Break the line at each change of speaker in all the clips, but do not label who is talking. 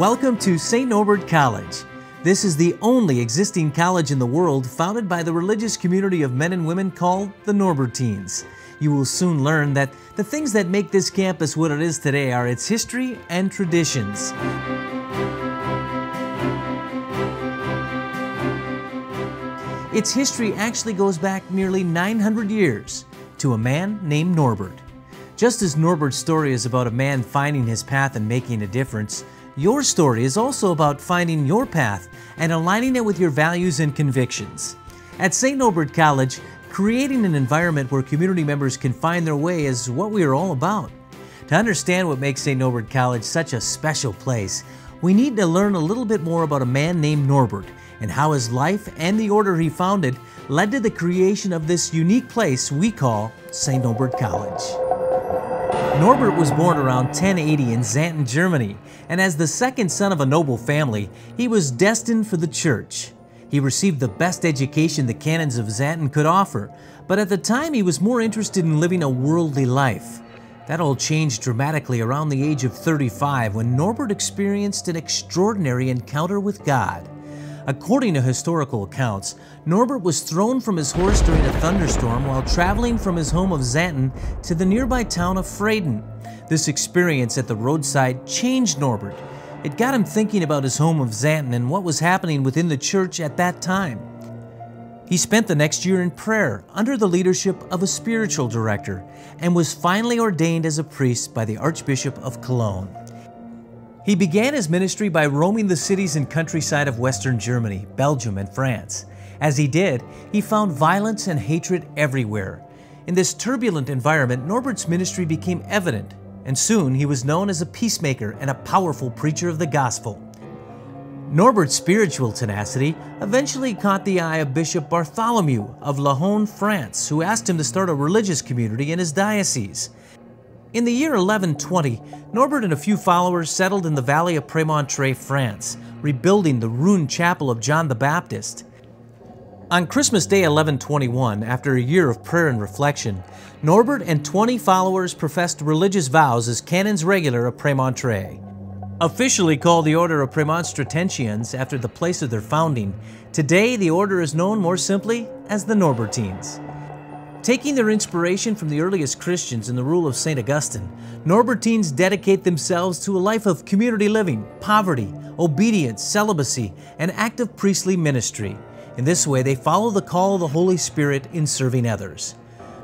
Welcome to St. Norbert College. This is the only existing college in the world founded by the religious community of men and women called the Norbertines. You will soon learn that the things that make this campus what it is today are its history and traditions. Its history actually goes back nearly 900 years to a man named Norbert. Just as Norbert's story is about a man finding his path and making a difference, your story is also about finding your path and aligning it with your values and convictions. At St. Norbert College, creating an environment where community members can find their way is what we are all about. To understand what makes St. Norbert College such a special place, we need to learn a little bit more about a man named Norbert and how his life and the order he founded led to the creation of this unique place we call St. Norbert College. Norbert was born around 1080 in Xanten, Germany, and as the second son of a noble family, he was destined for the church. He received the best education the canons of Xanten could offer, but at the time he was more interested in living a worldly life. That all changed dramatically around the age of 35 when Norbert experienced an extraordinary encounter with God. According to historical accounts, Norbert was thrown from his horse during a thunderstorm while traveling from his home of Xanten to the nearby town of Freyden. This experience at the roadside changed Norbert. It got him thinking about his home of Xanten and what was happening within the church at that time. He spent the next year in prayer under the leadership of a spiritual director and was finally ordained as a priest by the Archbishop of Cologne. He began his ministry by roaming the cities and countryside of Western Germany, Belgium, and France. As he did, he found violence and hatred everywhere. In this turbulent environment, Norbert's ministry became evident, and soon he was known as a peacemaker and a powerful preacher of the gospel. Norbert's spiritual tenacity eventually caught the eye of Bishop Bartholomew of Laon, France, who asked him to start a religious community in his diocese. In the year 1120, Norbert and a few followers settled in the valley of Prémontré, France, rebuilding the ruined chapel of John the Baptist. On Christmas Day 1121, after a year of prayer and reflection, Norbert and 20 followers professed religious vows as canons regular of Prémontré. Officially called the Order of Premonstratensians after the place of their founding, today the order is known more simply as the Norbertines. Taking their inspiration from the earliest Christians in the rule of St. Augustine, Norbertines dedicate themselves to a life of community living, poverty, obedience, celibacy, and active priestly ministry. In this way, they follow the call of the Holy Spirit in serving others.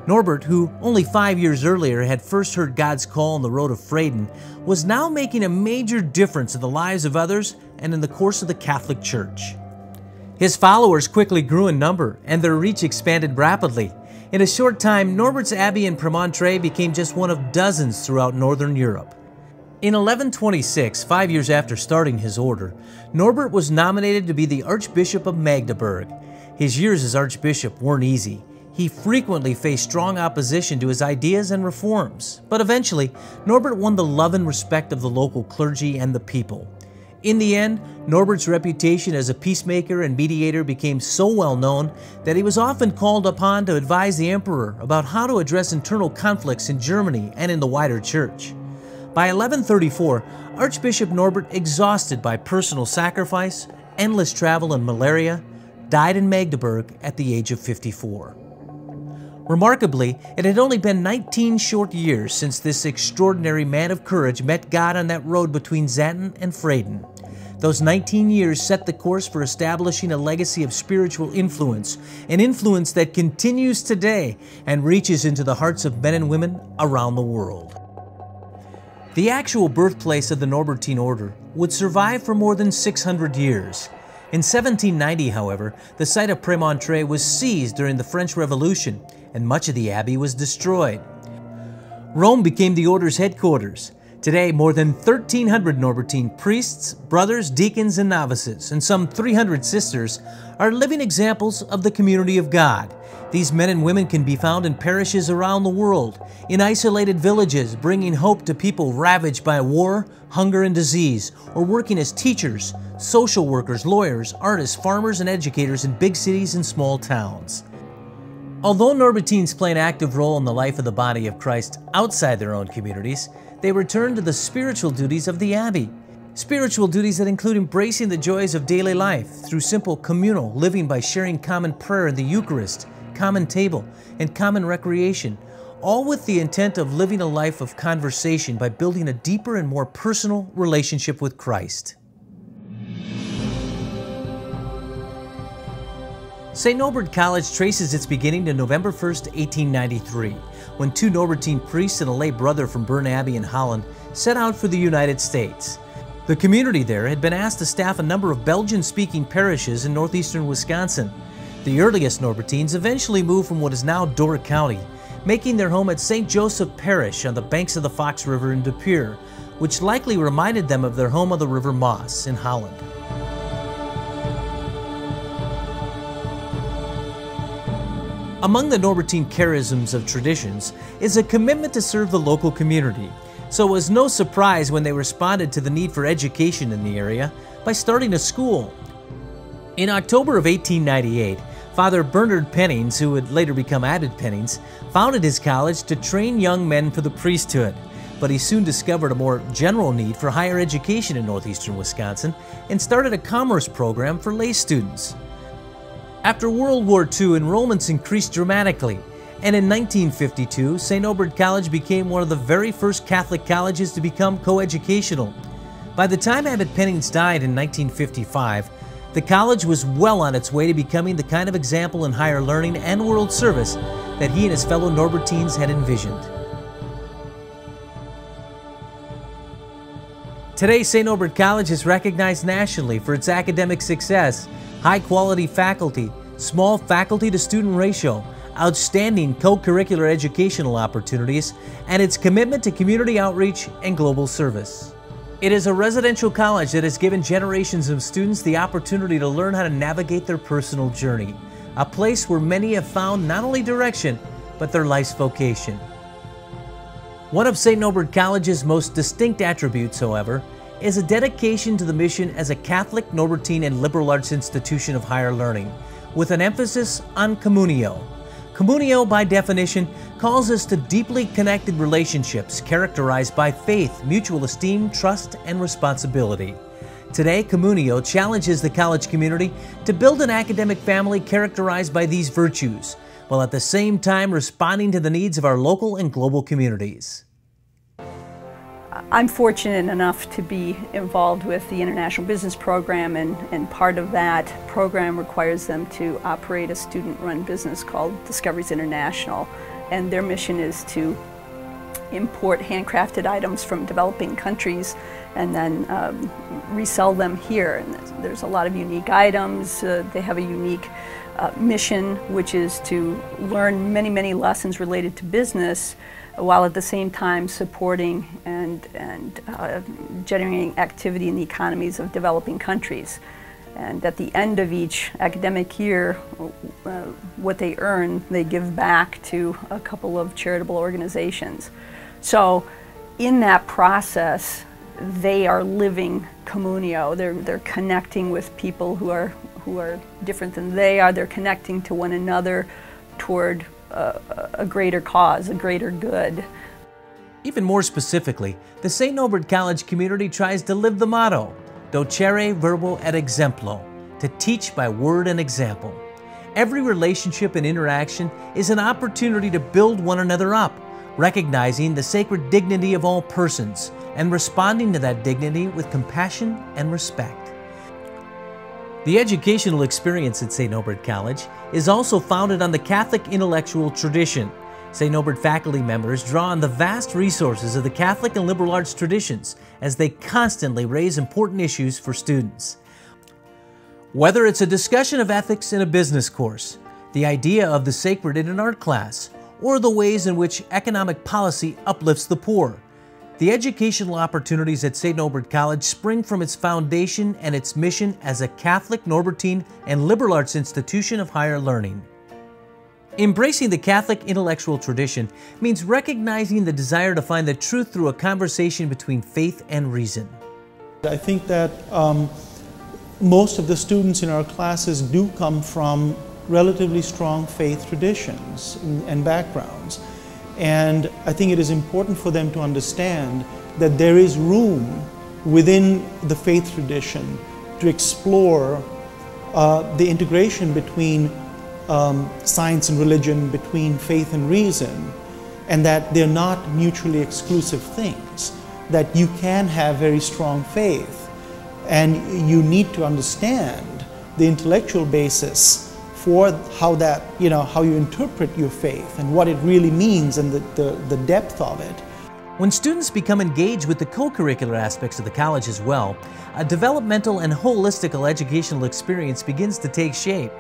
Norbert, who only 5 years earlier had first heard God's call on the road of Freyden, was now making a major difference in the lives of others and in the course of the Catholic Church. His followers quickly grew in number, and their reach expanded rapidly. In a short time, Norbert's abbey in Prémontré became just one of dozens throughout northern Europe. In 1126, 5 years after starting his order, Norbert was nominated to be the Archbishop of Magdeburg. His years as Archbishop weren't easy. He frequently faced strong opposition to his ideas and reforms, but eventually, Norbert won the love and respect of the local clergy and the people. In the end, Norbert's reputation as a peacemaker and mediator became so well known that he was often called upon to advise the emperor about how to address internal conflicts in Germany and in the wider church. By 1134, Archbishop Norbert, exhausted by personal sacrifice, endless travel, and malaria, died in Magdeburg at the age of 54. Remarkably, it had only been 19 short years since this extraordinary man of courage met God on that road between Xanten and Freyden. Those 19 years set the course for establishing a legacy of spiritual influence, an influence that continues today and reaches into the hearts of men and women around the world. The actual birthplace of the Norbertine order would survive for more than 600 years. In 1790, however, the site of Prémontré was seized during the French Revolution, and much of the abbey was destroyed. Rome became the order's headquarters. Today, more than 1,300 Norbertine priests, brothers, deacons, and novices, and some 300 sisters are living examples of the community of God. These men and women can be found in parishes around the world, in isolated villages, bringing hope to people ravaged by war, hunger, and disease, or working as teachers, social workers, lawyers, artists, farmers, and educators in big cities and small towns. Although Norbertines play an active role in the life of the body of Christ outside their own communities, they return to the spiritual duties of the abbey. Spiritual duties that include embracing the joys of daily life through simple communal living by sharing common prayer in the Eucharist, common table, and common recreation, all with the intent of living a life of conversation by building a deeper and more personal relationship with Christ. St. Norbert College traces its beginning to November 1, 1893, when two Norbertine priests and a lay brother from Bern Abbey in Holland set out for the United States. The community there had been asked to staff a number of Belgian-speaking parishes in northeastern Wisconsin. The earliest Norbertines eventually moved from what is now Door County, making their home at St. Joseph Parish on the banks of the Fox River in De Pere, which likely reminded them of their home of the River Maas in Holland. Among the Norbertine charisms of traditions is a commitment to serve the local community, so it was no surprise when they responded to the need for education in the area by starting a school. In October of 1898, Father Bernard Pennings, who would later become Abbot Pennings, founded his college to train young men for the priesthood, but he soon discovered a more general need for higher education in northeastern Wisconsin and started a commerce program for lay students. After World War II, enrollments increased dramatically, and in 1952, St. Norbert College became one of the very first Catholic colleges to become coeducational. By the time Abbot Pennings died in 1955, the college was well on its way to becoming the kind of example in higher learning and world service that he and his fellow Norbertines had envisioned. Today, St. Norbert College is recognized nationally for its academic success, high-quality faculty, small faculty-to-student ratio, outstanding co-curricular educational opportunities, and its commitment to community outreach and global service. It is a residential college that has given generations of students the opportunity to learn how to navigate their personal journey, a place where many have found not only direction, but their life's vocation. One of St. Norbert College's most distinct attributes, however, is a dedication to the mission as a Catholic, Norbertine, and liberal arts institution of higher learning, with an emphasis on Communio. Communio, by definition, calls us to deeply connected relationships characterized by faith, mutual esteem, trust, and responsibility. Today, Communio challenges the college community to build an academic family characterized by these virtues, while at the same time responding to the needs of our local and global communities.
I'm fortunate enough to be involved with the International Business Program, and part of that program requires them to operate a student-run business called Discoveries International, and their mission is to import handcrafted items from developing countries and then resell them here. And there's a lot of unique items. They have a unique mission, which is to learn many, many lessons related to business, while at the same time supporting and generating activity in the economies of developing countries. And at the end of each academic year, what they earn, they give back to a couple of charitable organizations. So in that process, they are living Communio. They're connecting with people who are different than they are. They're connecting to one another toward a greater cause, a greater good.
Even more specifically, the St. Norbert College community tries to live the motto, Docere verbo et exemplo, to teach by word and example. Every relationship and interaction is an opportunity to build one another up, recognizing the sacred dignity of all persons and responding to that dignity with compassion and respect. The educational experience at St. Norbert College is also founded on the Catholic intellectual tradition. St. Norbert faculty members draw on the vast resources of the Catholic and liberal arts traditions as they constantly raise important issues for students. Whether it's a discussion of ethics in a business course, the idea of the sacred in an art class, or the ways in which economic policy uplifts the poor, the educational opportunities at St. Norbert College spring from its foundation and its mission as a Catholic, Norbertine, and liberal arts institution of higher learning. Embracing the Catholic intellectual tradition means recognizing the desire to find the truth through a conversation between faith and reason.
I think that most of the students in our classes do come from relatively strong faith traditions and backgrounds. And I think it is important for them to understand that there is room within the faith tradition to explore the integration between science and religion, between faith and reason, and that they're not mutually exclusive things, that you can have very strong faith, and you need to understand the intellectual basis for how that, how you interpret your faith and what it really means and the depth of it.
When students become engaged with the co-curricular aspects of the college as well, a developmental and holistic educational experience begins to take shape.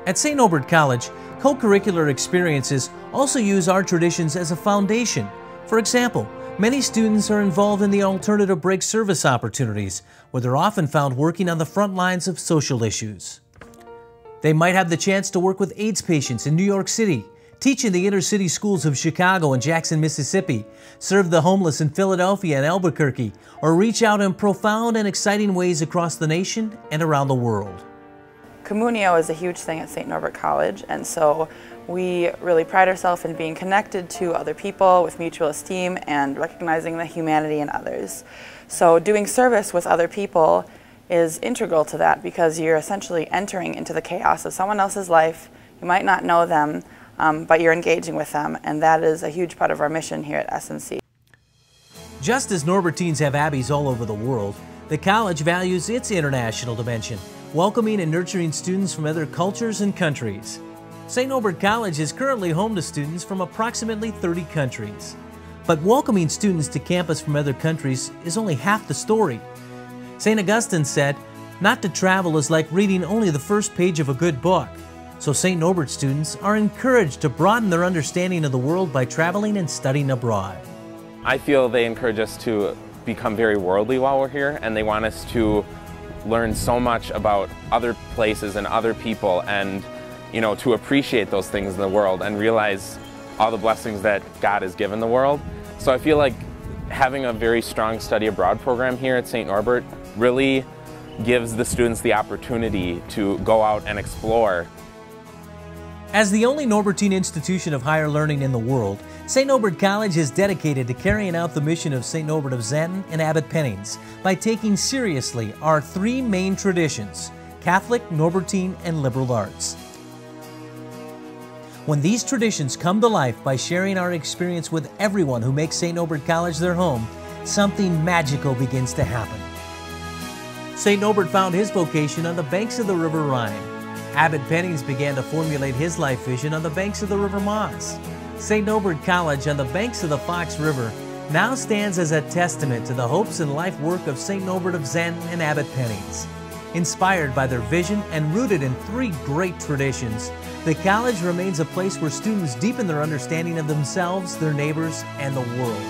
At St. Norbert College, co-curricular experiences also use our traditions as a foundation. For example, many students are involved in the alternative break service opportunities, where they're often found working on the front lines of social issues. They might have the chance to work with AIDS patients in New York City, teach in the inner-city schools of Chicago and Jackson, Mississippi, serve the homeless in Philadelphia and Albuquerque, or reach out in profound and exciting ways across the nation and around the world.
Communio is a huge thing at St. Norbert College, and so we really pride ourselves in being connected to other people with mutual esteem and recognizing the humanity in others. So doing service with other people is integral to that, because you're essentially entering into the chaos of someone else's life. You might not know them, but you're engaging with them, and that is a huge part of our mission here at SNC.
Just as Norbertines have abbeys all over the world, the college values its international dimension, welcoming and nurturing students from other cultures and countries. St. Norbert College is currently home to students from approximately 30 countries. But welcoming students to campus from other countries is only half the story. St. Augustine said, "Not to travel is like reading only the first page of a good book." So St. Norbert students are encouraged to broaden their understanding of the world by traveling and studying abroad.
I feel they encourage us to become very worldly while we're here, and they want us to learn so much about other places and other people, and to appreciate those things in the world and realize all the blessings that God has given the world. So I feel like having a very strong study abroad program here at St. Norbert really gives the students the opportunity to go out and explore.
As the only Norbertine institution of higher learning in the world, St. Norbert College is dedicated to carrying out the mission of St. Norbert of Xanten and Abbot Pennings by taking seriously our three main traditions: Catholic, Norbertine, and liberal arts. When these traditions come to life by sharing our experience with everyone who makes St. Norbert College their home, something magical begins to happen. St. Norbert found his vocation on the banks of the River Rhine. Abbot Pennings began to formulate his life vision on the banks of the River Maas. St. Norbert College on the banks of the Fox River now stands as a testament to the hopes and life work of St. Norbert of Xanten and Abbot Pennings. Inspired by their vision and rooted in three great traditions, the college remains a place where students deepen their understanding of themselves, their neighbors, and the world.